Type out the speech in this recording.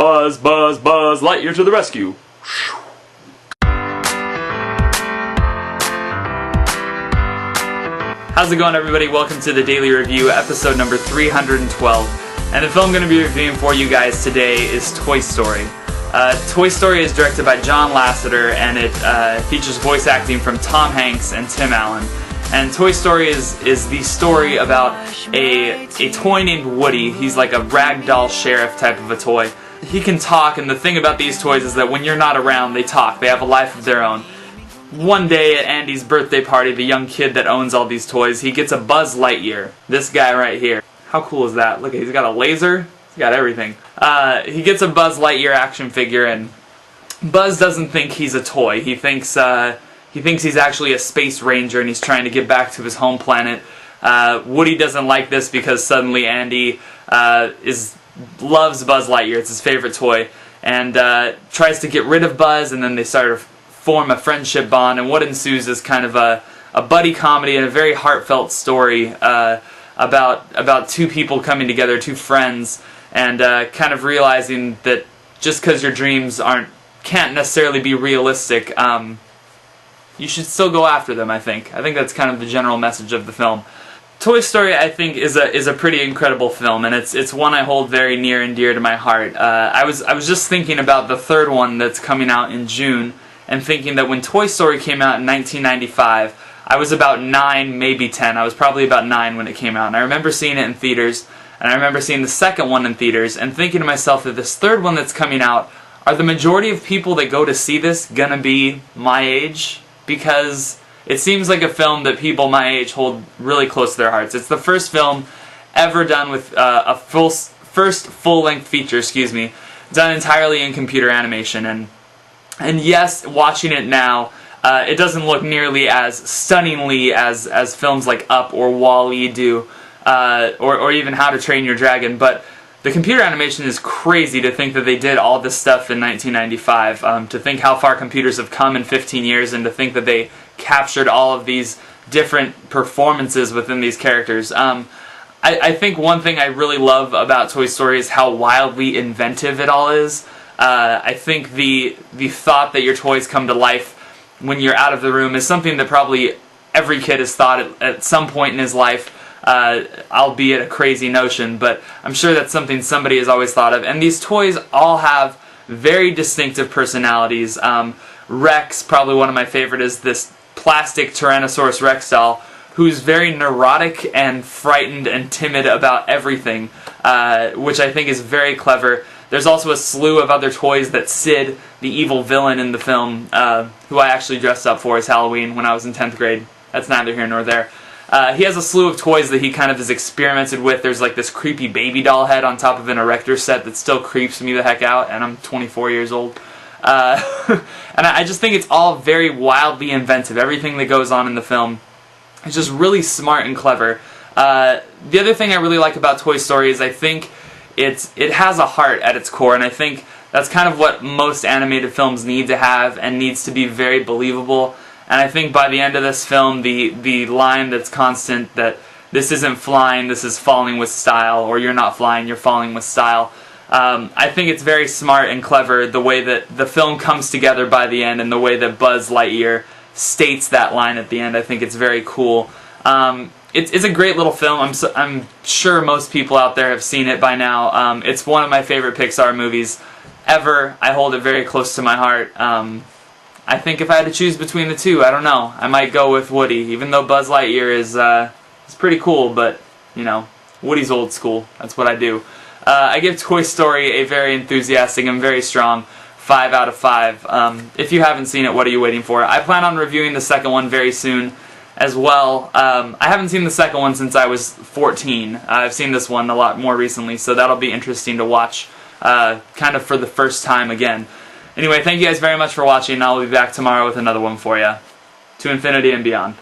Buzz, Buzz, Buzz Lightyear to the rescue. How's it going, everybody? Welcome to the Daily Review, episode number 312. And the film I'm going to be reviewing for you guys today is Toy Story. Toy Story is directed by John Lasseter, and it features voice acting from Tom Hanks and Tim Allen. And Toy Story is the story about a toy named Woody. He's like a ragdoll sheriff type of a toy. He can talk, and the thing about these toys is that when you're not around, they talk. They have a life of their own. One day at Andy's birthday party, the young kid that owns all these toys, he gets a Buzz Lightyear. This guy right here. How cool is that? Look, he's got a laser. He's got everything. He gets a Buzz Lightyear action figure, and Buzz doesn't think he's a toy. He thinks he's actually a space ranger, and he's trying to get back to his home planet. Woody doesn't like this because suddenly Andy loves Buzz Lightyear. It's his favorite toy, and tries to get rid of Buzz, and then they start to form a friendship bond, and what ensues is kind of a buddy comedy and a very heartfelt story about two people coming together, two friends, and kind of realizing that just because your dreams can't necessarily be realistic, you should still go after them. I think that's kind of the general message of the film. Toy Story, I think, is a pretty incredible film, and it's one I hold very near and dear to my heart. I was just thinking about the third one that's coming out in June, and thinking that when Toy Story came out in 1995, I was about 9, maybe 10. I was probably about 9 when it came out, and I remember seeing it in theaters, and I remember seeing the second one in theaters, and thinking to myself that this third one that's coming out, are the majority of people that go to see this gonna be my age? Because it seems like a film that people my age hold really close to their hearts. It's the first film ever done with first full-length feature, done entirely in computer animation, and yes, watching it now, it doesn't look nearly as stunningly as films like Up or WALL-E do, or even How to Train Your Dragon, but the computer animation is crazy to think that they did all this stuff in 1995, to think how far computers have come in 15 years, and to think that they captured all of these different performances within these characters. I think one thing I really love about Toy Story is how wildly inventive it all is. I think the thought that your toys come to life when you're out of the room is something that probably every kid has thought at some point in his life, albeit a crazy notion, but I'm sure that's something somebody has always thought of. And these toys all have very distinctive personalities. Rex, probably one of my favorite, is this plastic Tyrannosaurus Rex doll who's very neurotic and frightened and timid about everything, which I think is very clever. There's also a slew of other toys that Sid, the evil villain in the film, who I actually dressed up for as Halloween when I was in 10th grade. That's neither here nor there. He has a slew of toys that he kind of has experimented with. There's like this creepy baby doll head on top of an Erector set that still creeps me the heck out, and I'm 24 years old. And I just think it's all very wildly inventive. Everything that goes on in the film is just really smart and clever. The other thing I really like about Toy Story is I think it has a heart at its core, and I think that's kind of what most animated films need to have, and needs to be very believable. And I think by the end of this film, the line that's constant, that this isn't flying, this is falling with style, or you're not flying, you're falling with style. I think it's very smart and clever the way that the film comes together by the end, and the way that Buzz Lightyear states that line at the end. I think it's very cool. It's a great little film. I'm sure most people out there have seen it by now. It's one of my favorite Pixar movies ever. I hold it very close to my heart. I think if I had to choose between the two, I don't know. I might go with Woody, even though Buzz Lightyear is pretty cool, but, you know, Woody's old school. That's what I do. I give Toy Story a very enthusiastic and very strong 5 out of 5. If you haven't seen it, what are you waiting for? I plan on reviewing the second one very soon as well. I haven't seen the second one since I was 14. I've seen this one a lot more recently, so that'll be interesting to watch kind of for the first time again. Anyway, thank you guys very much for watching, and I'll be back tomorrow with another one for you. To infinity and beyond.